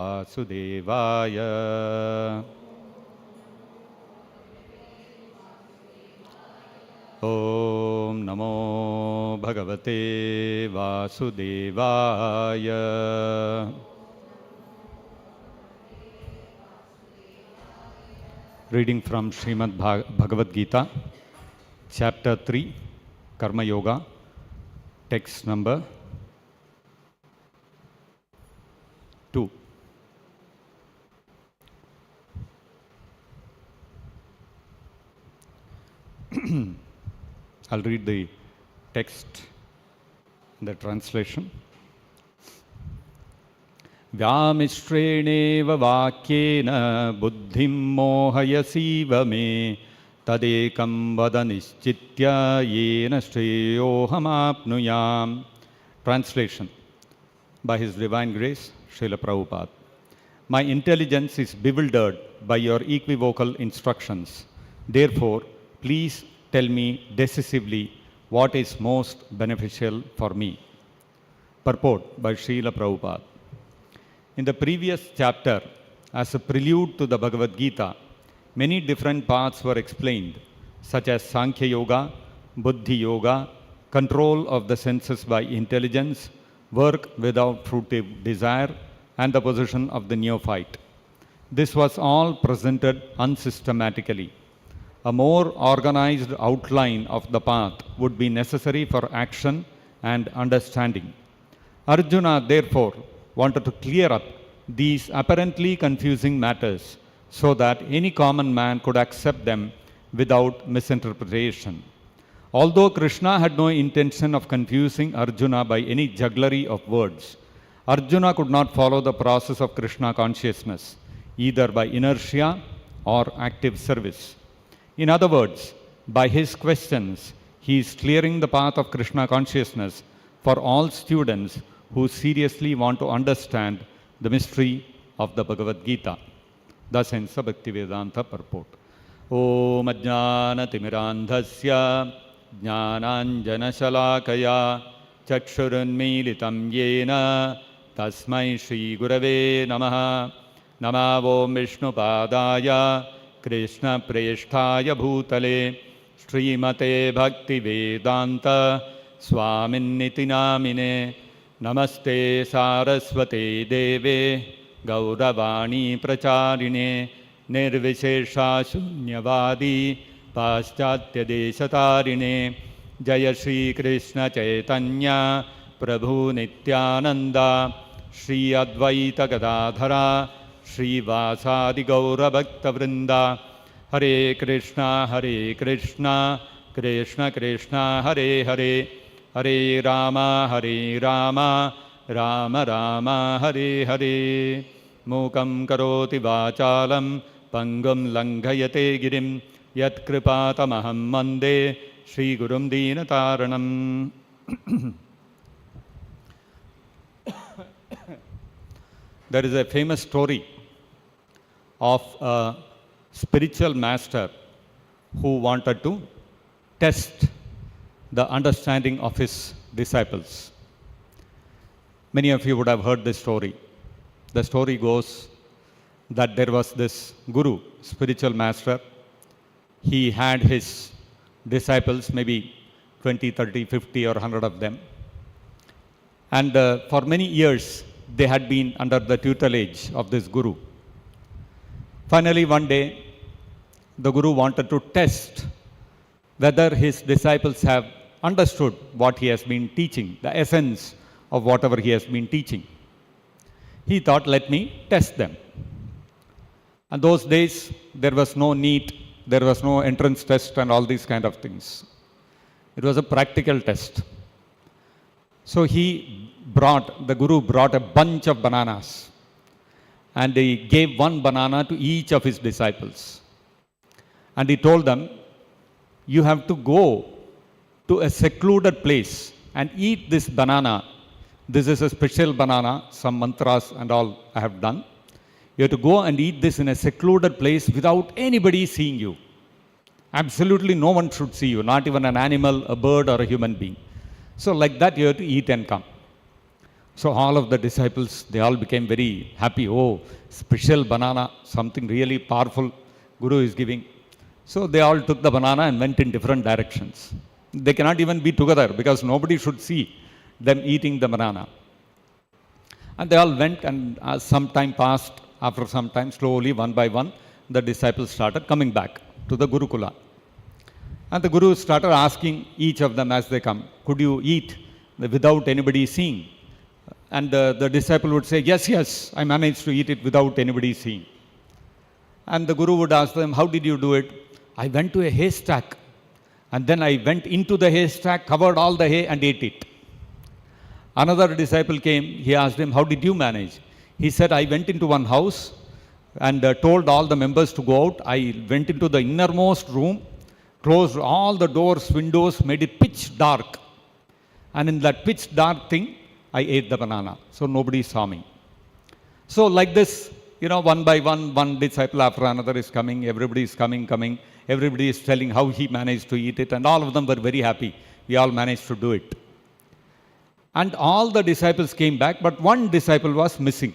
Vasudevaya. Om Namo Bhagavate Vasudevaya. Reading from Srimad-Bhagavad-Gita, Chapter 3, Karma Yoga, text number 2. I'll read the text, the translation. Vyamishreneva vakyena buddhim mohayasiva me tadekam vada nischitya yena shreyohamapnuyam. Translation by His Divine Grace, Srila Prabhupada. My intelligence is bewildered by your equivocal instructions. Therefore, please tell me decisively what is most beneficial for me. Purport by Srila Prabhupada. In the previous chapter, as a prelude to the Bhagavad Gita, many different paths were explained, such as Sankhya Yoga, Buddhi Yoga, control of the senses by intelligence, work without fruitive desire, and the position of the neophyte. This was all presented unsystematically. A more organized outline of the path would be necessary for action and understanding. Arjuna, therefore, wanted to clear up these apparently confusing matters so that any common man could accept them without misinterpretation. Although Krishna had no intention of confusing Arjuna by any jugglery of words, Arjuna could not follow the process of Krishna consciousness, either by inertia or active service. In other words, by his questions, he is clearing the path of Krishna consciousness for all students who seriously want to understand the mystery of the Bhagavad Gita. Thus ends the Bhaktivedanta purport. Om Ajnana Timirandhasya Jnananjana Shalakaya Chakshurunmilitam Yena Tasmai Shri Gurave Namaha. Namavom Vishnu Padaya Krishna Presthaya Bhutale Srimate Bhaktivedanta Swaminiti Namine. Namaste Saraswate Deve Gauravani Pracharine Nirvishesha Shunyavadi Paschatya Deshatarine Jaya Shri Krishna Chaitanya Prabhu Nityananda Shri Advaita Gadadhara Shri Vasadi Gaura Bhakta Vrinda Hare Krishna Krishna Krishna Hare Hare Hare Rama Rama Rama Hare Hare. Mukam karoti vachalam pangam langhayate girim yat kripatamaham mande Shri Gurum Deenataranam. There is a famous story of a spiritual master who wanted to test the understanding of his disciples. Many of you would have heard this story. The story goes that there was this guru, spiritual master. He had his disciples, maybe 20, 30, 50 or 100 of them. And for many years, they had been under the tutelage of this guru. Finally, one day, the guru wanted to test whether his disciples have understood what he has been teaching, the essence of whatever he has been teaching. He thought, let me test them. And those days, there was no NEET, there was no entrance test and all these kind of things. It was a practical test. So the guru brought a bunch of bananas and he gave one banana to each of his disciples. And he told them, you have to go to a secluded place and eat this banana. This is a special banana, some mantras and all I have done. You have to go and eat this in a secluded place without anybody seeing you. Absolutely no one should see you, not even an animal, a bird or a human being. So like that you have to eat and come. So all of the disciples, they all became very happy. Oh, special banana, something really powerful Guru is giving. So they all took the banana and went in different directions. They cannot even be together because nobody should see them eating the banana. And they all went, and as some time passed, after some time, slowly, one by one, the disciples started coming back to the Gurukula. And the Guru started asking each of them as they come, could you eat without anybody seeing? And the disciple would say, yes, I managed to eat it without anybody seeing. And the Guru would ask them, how did you do it? I went to a haystack, and then I went into the haystack, covered all the hay and ate it. Another disciple came, he asked him, how did you manage? He said, I went into one house and told all the members to go out. I went into the innermost room, closed all the doors, windows, made it pitch dark. And in that pitch dark thing, I ate the banana. So nobody saw me. So like this, one by one disciple after another is coming, everybody is coming. Everybody is telling how he managed to eat it, and all of them were very happy. We all managed to do it. And all the disciples came back, but one disciple was missing.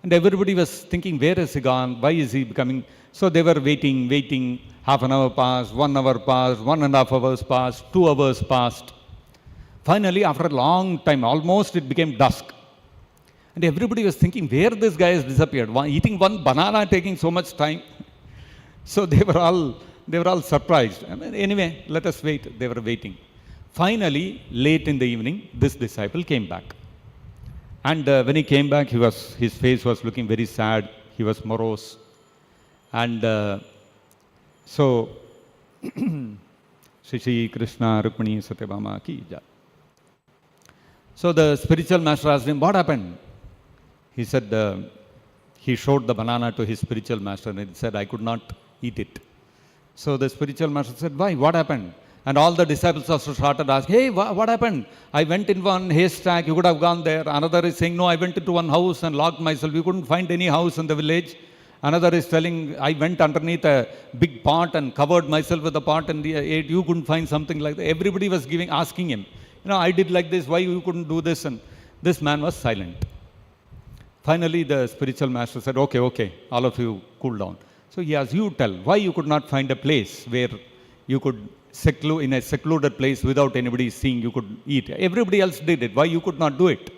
And everybody was thinking, where is he gone? Why is he coming? So they were waiting. Half an hour passed, 1 hour passed, 1.5 hours passed, 2 hours passed. Finally, after a long time, almost it became dusk. And everybody was thinking, where this guy has disappeared? Eating one banana taking so much time. So they were all surprised. Anyway, let us wait. They were waiting. Finally, late in the evening, this disciple came back. And when he came back, his face was looking very sad. He was morose. And so, Shri Krishna, Rukmini, Satyabhama ki jai. So the spiritual master asked him, what happened? He said, he showed the banana to his spiritual master and he said, I could not eat it. So the spiritual master said, why? What happened? And all the disciples also started asking, hey, what happened? I went in one haystack, you could have gone there. Another is saying, no, I went into one house and locked myself. We couldn't find any house in the village. Another is telling, I went underneath a big pot and covered myself with the pot and ate. You couldn't find something like that. Everybody was asking him, I did like this, why you couldn't do this? And this man was silent. Finally, the spiritual master said, okay, all of you cool down. So he asked, you tell, why you could not find a place where you could in a secluded place without anybody seeing you could eat. Everybody else did it. Why you could not do it?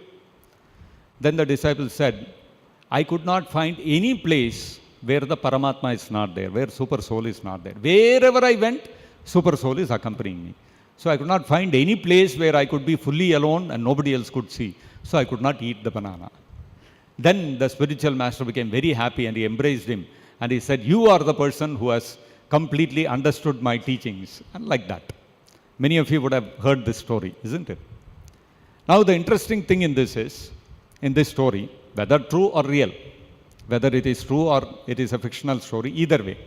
Then the disciple said, I could not find any place where the Paramatma is not there, where Super Soul is not there. Wherever I went, Super Soul is accompanying me. So I could not find any place where I could be fully alone and nobody else could see. So I could not eat the banana. Then the spiritual master became very happy and he embraced him. And he said, you are the person who has completely understood my teachings. And like that. Many of you would have heard this story, isn't it? Now the interesting thing in this story, whether true or real, whether it is true or it is a fictional story, either way,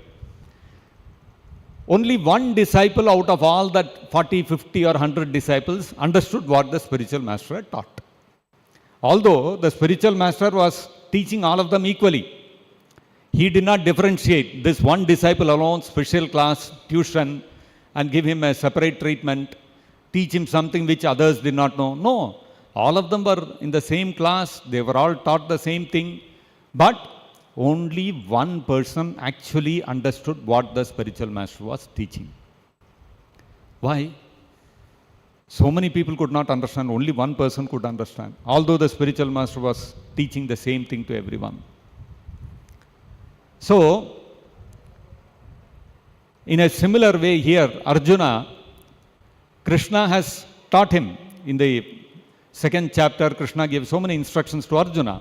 only one disciple out of all that 40, 50 or 100 disciples understood what the spiritual master had taught. Although the spiritual master was teaching all of them equally, he did not differentiate this one disciple alone, special class, tuition, and give him a separate treatment, teach him something which others did not know. No, all of them were in the same class, they were all taught the same thing, but only one person actually understood what the spiritual master was teaching. Why? So many people could not understand, only one person could understand, although the spiritual master was teaching the same thing to everyone. So, in a similar way here, Arjuna, Krishna has taught him. In the second chapter, Krishna gave so many instructions to Arjuna.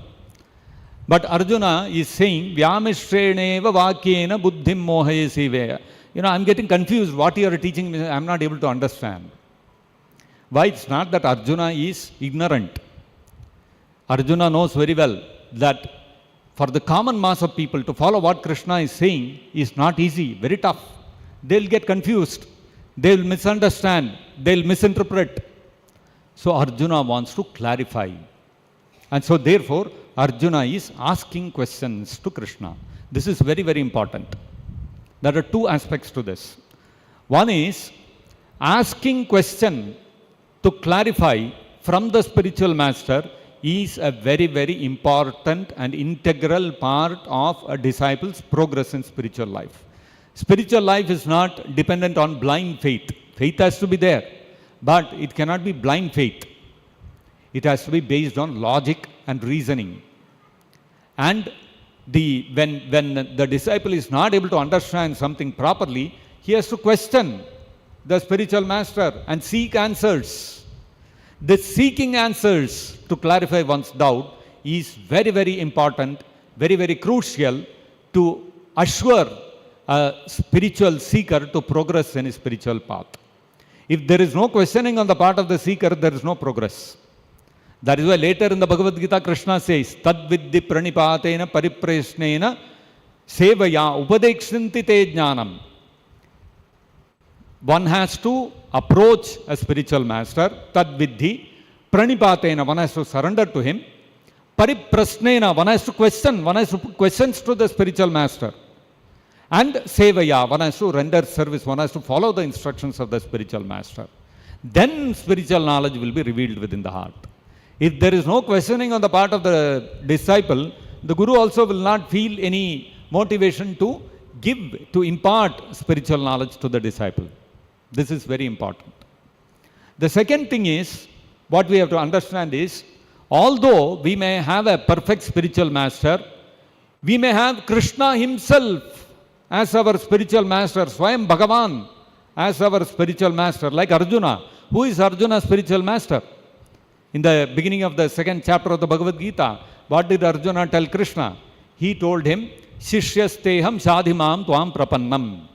But Arjuna is saying, Vyamishreneva vakyena buddhim mohayasiveya. I'm getting confused. What you are teaching me, I'm not able to understand. Why? It's not that Arjuna is ignorant. Arjuna knows very well that for the common mass of people to follow what Krishna is saying is not easy, very tough. They'll get confused. They'll misunderstand. They'll misinterpret. So Arjuna wants to clarify. And so therefore, Arjuna is asking questions to Krishna. This is very, very important. There are two aspects to this. One is asking question to clarify from the spiritual master is a very, very important and integral part of a disciple's progress in spiritual life. Spiritual life is not dependent on blind faith. Faith has to be there, but it cannot be blind faith. It has to be based on logic and reasoning. And when the disciple is not able to understand something properly, he has to question the spiritual master and seek answers. The seeking answers to clarify one's doubt is very, very important, very, very crucial to assure a spiritual seeker to progress in his spiritual path. If there is no questioning on the part of the seeker, there is no progress. That is why later in the Bhagavad-Gita, Krishna says, Tad viddhi pranipatena pariprasnena sevaya upadekshanti te jnanam. One has to approach a spiritual master, Tad viddhi pranipatena, one has to surrender to him. Pariprasnena, one has to question, one has to put questions to the spiritual master. And sevaya, one has to render service, one has to follow the instructions of the spiritual master. Then spiritual knowledge will be revealed within the heart. If there is no questioning on the part of the disciple, the Guru also will not feel any motivation to give, to impart spiritual knowledge to the disciple. This is very important. The second thing is, what we have to understand is, although we may have a perfect spiritual master, we may have Krishna himself as our spiritual master, Swayam Bhagavan as our spiritual master, like Arjuna. Who is Arjuna's spiritual master? In the beginning of the second chapter of the Bhagavad-Gita, what did Arjuna tell Krishna? He told him, Shishyasteham shadhimam tuam prapannam.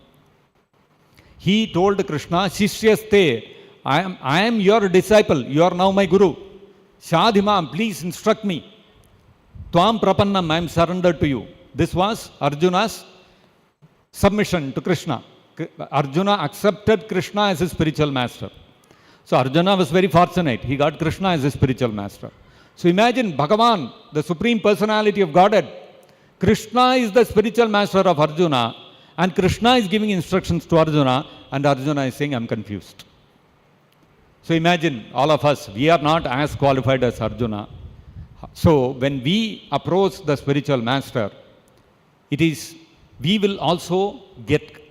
He told Krishna, Shishyaste, I am your disciple, you are now my Guru. Shadhimam, please instruct me. Tuam prapannam, I am surrendered to you. This was Arjuna's submission to Krishna. Arjuna accepted Krishna as his spiritual master. So Arjuna was very fortunate. He got Krishna as his spiritual master. So imagine Bhagavan, the Supreme Personality of Godhead. Krishna is the spiritual master of Arjuna, and Krishna is giving instructions to Arjuna, and Arjuna is saying, I'm confused. So imagine all of us, we are not as qualified as Arjuna. So when we approach the spiritual master, we will also get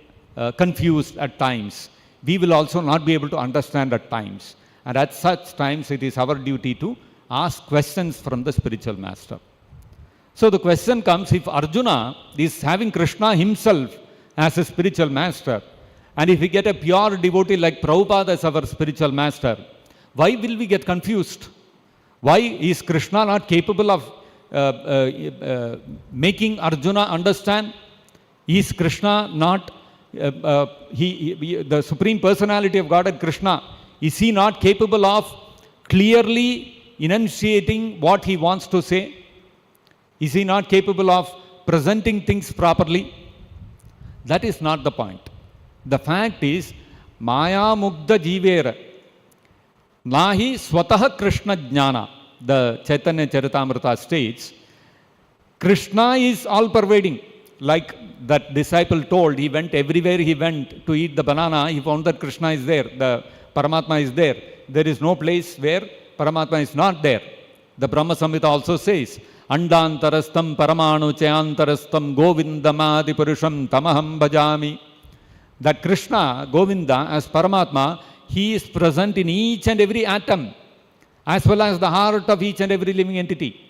confused at times. We will also not be able to understand at times. And at such times, it is our duty to ask questions from the spiritual master. So the question comes, if Arjuna is having Krishna himself as a spiritual master, and if we get a pure devotee like Prabhupada as our spiritual master, why will we get confused? Why is Krishna not capable of making Arjuna understand? Is Krishna not, the Supreme Personality of Godhead, Krishna, is he not capable of clearly enunciating what he wants to say? Is he not capable of presenting things properly? That is not the point. The fact is, Maya Mugdha Jivera Nahi Swataha Krishna Jnana. The Chaitanya Charitamrita states, Krishna is all pervading. Like that disciple told, he went everywhere he went to eat the banana, he found that Krishna is there, the Paramatma is there. There is no place where Paramatma is not there. The Brahma Samhita also says, Andantarastam Paramanu Chayantarastam Govindamadi Purusham Tamaham Bhajami. That Krishna, Govinda, as Paramatma, he is present in each and every atom, as well as the heart of each and every living entity.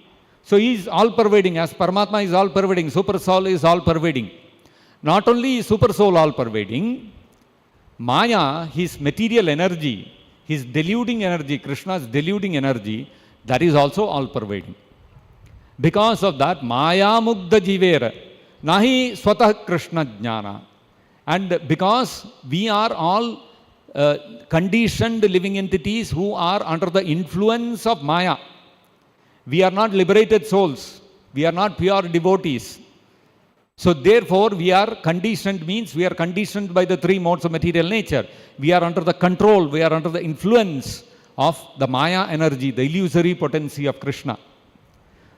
So he is all pervading, as Paramatma is all pervading, Super Soul is all pervading. Not only is Super Soul all pervading, Maya, his material energy, his deluding energy, Krishna's deluding energy, that is also all pervading. Because of that, Maya Mugdha Jivera, Nahi Swatah Krishna Jnana. And because we are all conditioned living entities who are under the influence of Maya, we are not liberated souls. We are not pure devotees. So therefore, we are conditioned, means we are conditioned by the three modes of material nature. We are under the control, we are under the influence of the Maya energy, the illusory potency of Krishna.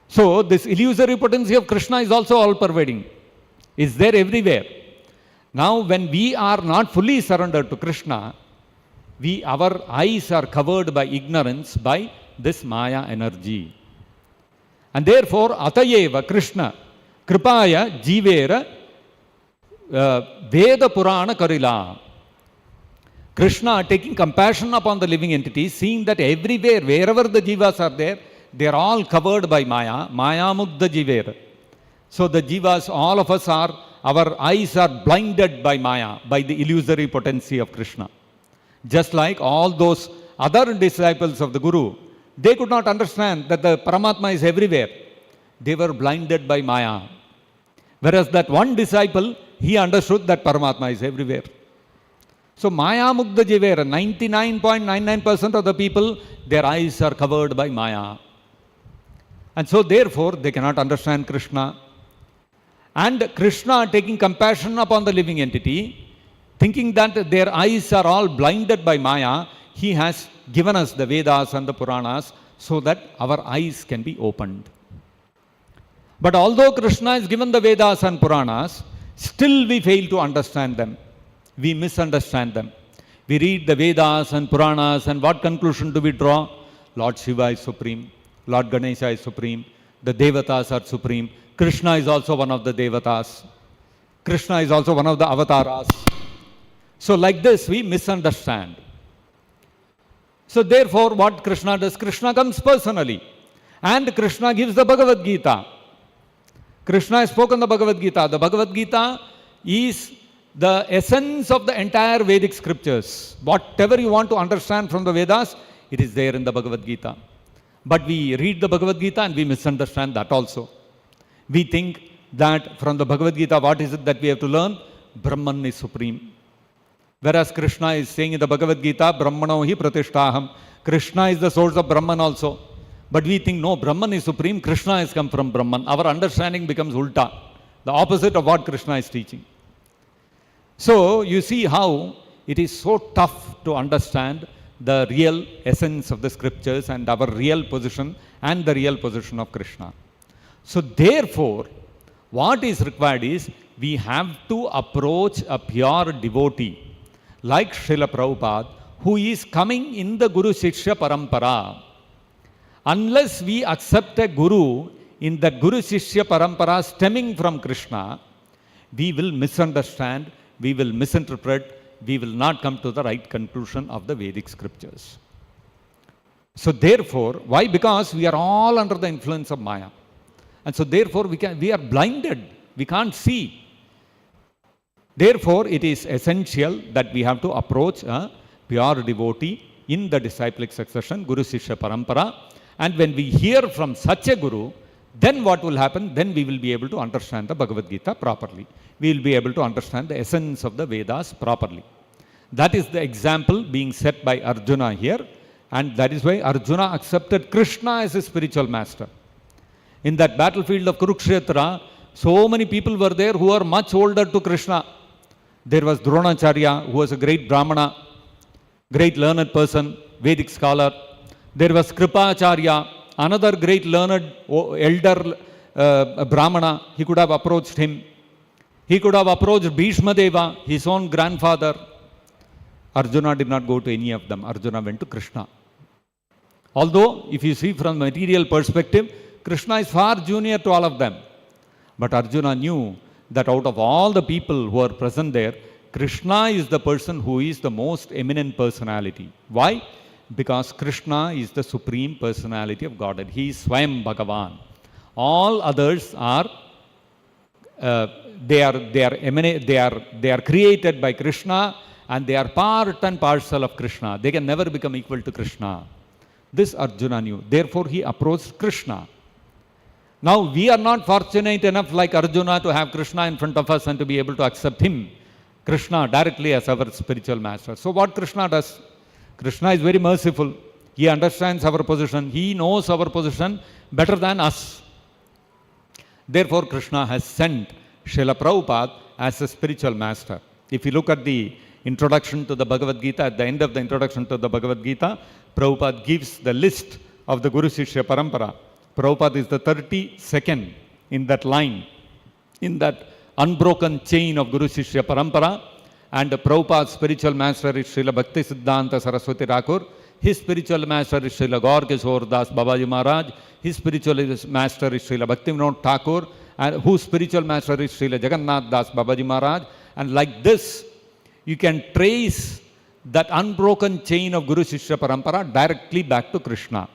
So this illusory potency of Krishna is also all pervading. It's there everywhere. Now when we are not fully surrendered to Krishna, our eyes are covered by ignorance, by this Maya energy. And therefore, Atayeva Krishna Kripaya Jivera Veda Purana Karila. Krishna taking compassion upon the living entities, seeing that everywhere, wherever the jivas are there, they are all covered by Maya, Maya Mugdha Jivera. So the jivas, all of us are, our eyes are blinded by Maya, by the illusory potency of Krishna. Just like all those other disciples of the Guru, they could not understand that the Paramatma is everywhere. They were blinded by Maya. Whereas that one disciple, he understood that Paramatma is everywhere. So Maya Mugdha Jivera, 99.99% of the people, their eyes are covered by Maya. And so therefore, they cannot understand Krishna. And Krishna taking compassion upon the living entity, thinking that their eyes are all blinded by Maya, he has given us the Vedas and the Puranas so that our eyes can be opened. But although Krishna has given the Vedas and Puranas, still we fail to understand them. We misunderstand them. We read the Vedas and Puranas, and what conclusion do we draw? Lord Shiva is supreme, Lord Ganesha is supreme, the Devatas are supreme, Krishna is also one of the Devatas, Krishna is also one of the Avataras. So like this we misunderstand. So therefore what Krishna does? Krishna comes personally and Krishna gives the Bhagavad-Gita. Krishna has spoken the Bhagavad-Gita. The Bhagavad-Gita is the essence of the entire Vedic scriptures. Whatever you want to understand from the Vedas, it is there in the Bhagavad-Gita. But we read the Bhagavad-Gita and we misunderstand that also. We think that from the Bhagavad-Gita, what is it that we have to learn? Brahman is supreme. Whereas Krishna is saying in the Bhagavad-Gita, Brahmano hi pratishtaham. Krishna is the source of Brahman also. But we think, no, Brahman is supreme, Krishna has come from Brahman. Our understanding becomes ulta, the opposite of what Krishna is teaching. So you see how it is so tough to understand the real essence of the scriptures and our real position and the real position of Krishna. So therefore, what is required is we have to approach a pure devotee like Srila Prabhupada, who is coming in the Guru Shishya Parampara. Unless we accept a Guru in the Guru Shishya Parampara stemming from Krishna, we will misunderstand, we will misinterpret, we will not come to the right conclusion of the Vedic scriptures. So therefore, why? Because we are all under the influence of Maya. And so therefore we are blinded, we can't see. Therefore, it is essential that we have to approach a pure devotee in the disciplic succession, Guru Shishya Parampara. And when we hear from such a Guru, then what will happen? Then we will be able to understand the Bhagavad Gita properly. We will be able to understand the essence of the Vedas properly. That is the example being set by Arjuna here. And that is why Arjuna accepted Krishna as his spiritual master. In that battlefield of Kurukshetra, so many people were there who are much older to Krishna. There was Dronacharya, who was a great Brahmana, great learned person, Vedic scholar. There was Kripacharya, another great learned elder Brahmana. He could have approached him. He could have approached Bhishma Deva, his own grandfather. Arjuna did not go to any of them. Arjuna went to Krishna. Although, if you see from material perspective, Krishna is far junior to all of them. But Arjuna knew that out of all the people who are present there, Krishna is the person who is the most eminent personality. Why? Because Krishna is the supreme personality of Godhead. He is Swayam Bhagavan. All others are they are created by Krishna, and they are part and parcel of Krishna. They can never become equal to Krishna. This Arjuna knew. Therefore, he approached Krishna. Now, we are not fortunate enough like Arjuna to have Krishna in front of us and to be able to accept him, Krishna, directly as our spiritual master. So what Krishna does? Krishna is very merciful. He understands our position. He knows our position better than us. Therefore, Krishna has sent Srila Prabhupada as a spiritual master. If you look at the introduction to the Bhagavad Gita, at the end of the introduction to the Bhagavad Gita, Prabhupada gives the list of the Guru Shishya Parampara. Prabhupada is the 32nd in that line, in that unbroken chain of Guru Shishya Parampara. And Prabhupada's spiritual master is Srila Bhakti Siddhanta Saraswati Thakur. his spiritual master is Srila Gaur Kishore Das Babaji Maharaj, his spiritual master is Srila Bhaktivinoda Thakur, and whose spiritual master is Srila Jagannath Das Babaji Maharaj. And like this, you can trace that unbroken chain of Guru Shishya Parampara directly back to Krishna.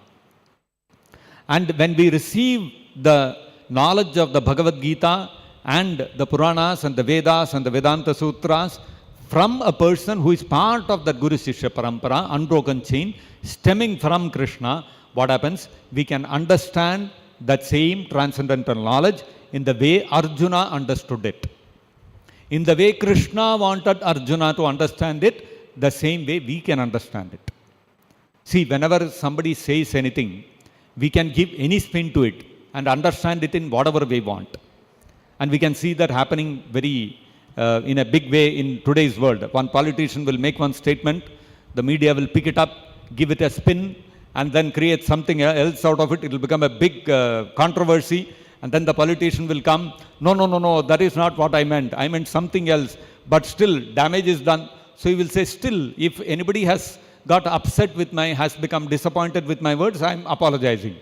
And when we receive the knowledge of the Bhagavad Gita and the Puranas and the Vedas and the Vedanta Sutras from a person who is part of that Guru Shishya Parampara, unbroken chain, stemming from Krishna, what happens? We can understand that same transcendental knowledge in the way Arjuna understood it. In the way Krishna wanted Arjuna to understand it, the same way we can understand it. See, whenever somebody says anything, we can give any spin to it and understand it in whatever we want. And we can see that happening very in a big way in today's world. One politician will make one statement, the media will pick it up, give it a spin, and then create something else out of it. It will become a big controversy. And then the politician will come, no, that is not what I meant. I meant something else. But still, damage is done. So he will say, still, if anybody has got upset with has become disappointed with my words, I am apologizing.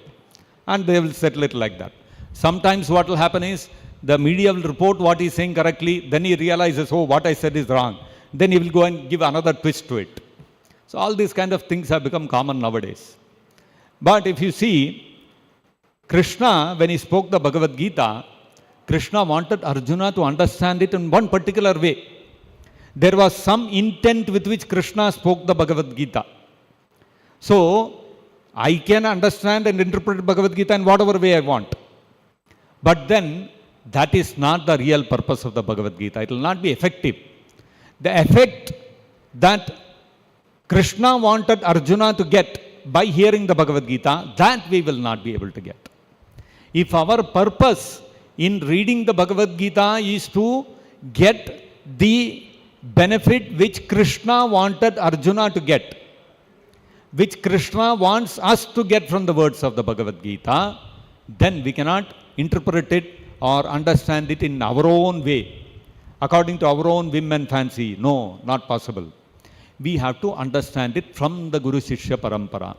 And they will settle it like that. Sometimes what will happen is, the media will report what he is saying correctly, then he realizes, oh, what I said is wrong. Then he will go and give another twist to it. So all these kind of things have become common nowadays. But if you see, Krishna, when he spoke the Bhagavad Gita, Krishna wanted Arjuna to understand it in one particular way. There was some intent with which Krishna spoke the Bhagavad Gita. So, I can understand and interpret Bhagavad Gita in whatever way I want. But then, that is not the real purpose of the Bhagavad Gita. It will not be effective. The effect that Krishna wanted Arjuna to get by hearing the Bhagavad Gita, that we will not be able to get. If our purpose in reading the Bhagavad Gita is to get the benefit which Krishna wanted Arjuna to get, which Krishna wants us to get from the words of the Bhagavad Gita, then we cannot interpret it or understand it in our own way, according to our own whim and fancy. No, not possible. We have to understand it from the Guru Shishya Parampara.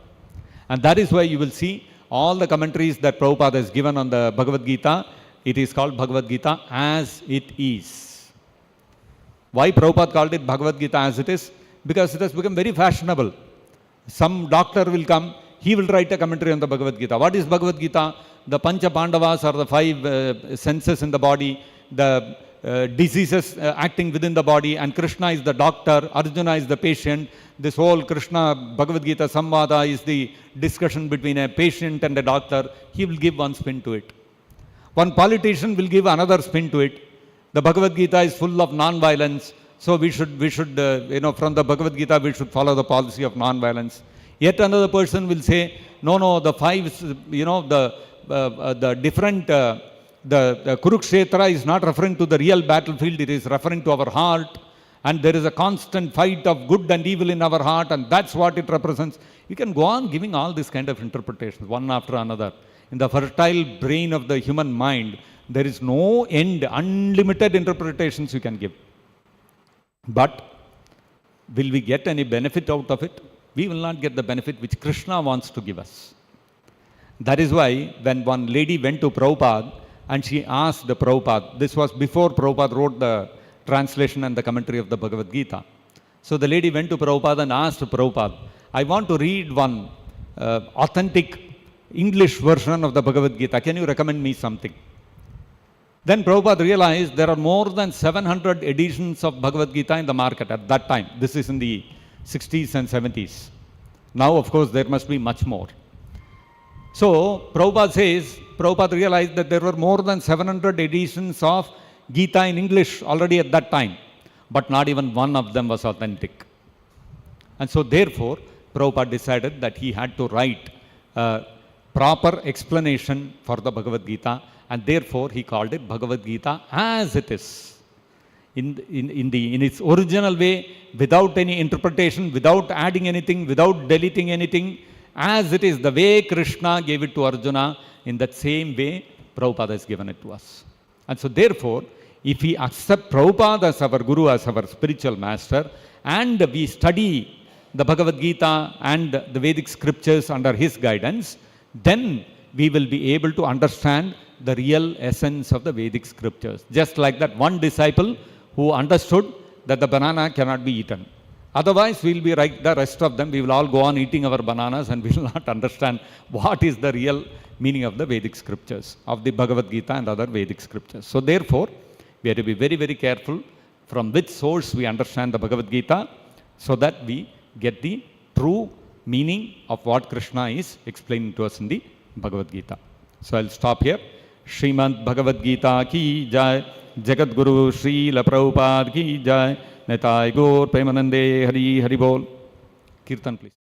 And that is why you will see all the commentaries that Prabhupada has given on the Bhagavad Gita, it is called Bhagavad Gita as it is. Why Prabhupada called it Bhagavad Gita as it is? Because it has become very fashionable. Some doctor will come, he will write a commentary on the Bhagavad Gita. What is Bhagavad Gita? The Pancha Pandavas are the 5 senses in the body, the diseases acting within the body, and Krishna is the doctor, Arjuna is the patient. This whole Krishna Bhagavad Gita Samvada is the discussion between a patient and a doctor. He will give one spin to it. One politician will give another spin to it. The Bhagavad Gita is full of non-violence, so we should from the Bhagavad Gita we should follow the policy of non-violence. Yet another person will say, no, the 5, the different, the Kurukshetra is not referring to the real battlefield, it is referring to our heart, and there is a constant fight of good and evil in our heart, and that's what it represents. You can go on giving all these kind of interpretations, one after another. In the fertile brain of the human mind, there is no end, unlimited interpretations you can give. But will we get any benefit out of it? We will not get the benefit which Krishna wants to give us. That is why when one lady went to Prabhupada and she asked the Prabhupada, this was before Prabhupada wrote the translation and the commentary of the Bhagavad Gita. So the lady went to Prabhupada and asked Prabhupada, I want to read one authentic English version of the Bhagavad Gita. Can you recommend me something? Then Prabhupada realized there are more than 700 editions of Bhagavad Gita in the market at that time. This is in the 60s and 70s. Now, of course, there must be much more. So, Prabhupada realized that there were more than 700 editions of Gita in English already at that time, but not even one of them was authentic. And so, therefore, Prabhupada decided that he had to write a proper explanation for the Bhagavad Gita, and therefore he called it Bhagavad Gita as it is. In its original way, without any interpretation, without adding anything, without deleting anything, as it is, the way Krishna gave it to Arjuna, in that same way, Prabhupada has given it to us. And so therefore, if we accept Prabhupada as our Guru, as our spiritual master, and we study the Bhagavad Gita and the Vedic scriptures under his guidance, then we will be able to understand the real essence of the Vedic scriptures. Just like that one disciple who understood that the banana cannot be eaten. Otherwise, we will be like the rest of them. We will all go on eating our bananas and we will not understand what is the real meaning of the Vedic scriptures, of the Bhagavad Gita and other Vedic scriptures. So therefore, we have to be very, very careful from which source we understand the Bhagavad Gita, so that we get the true meaning of what Krishna is explaining to us in the Bhagavad Gita. So I'll stop here. Srimad-Bhagavad-Gita ki jai, Jagat Guru Srila Prabhupada ki jai, Nitai Gaur Premanande Hari Hari Bol. Kirtan please.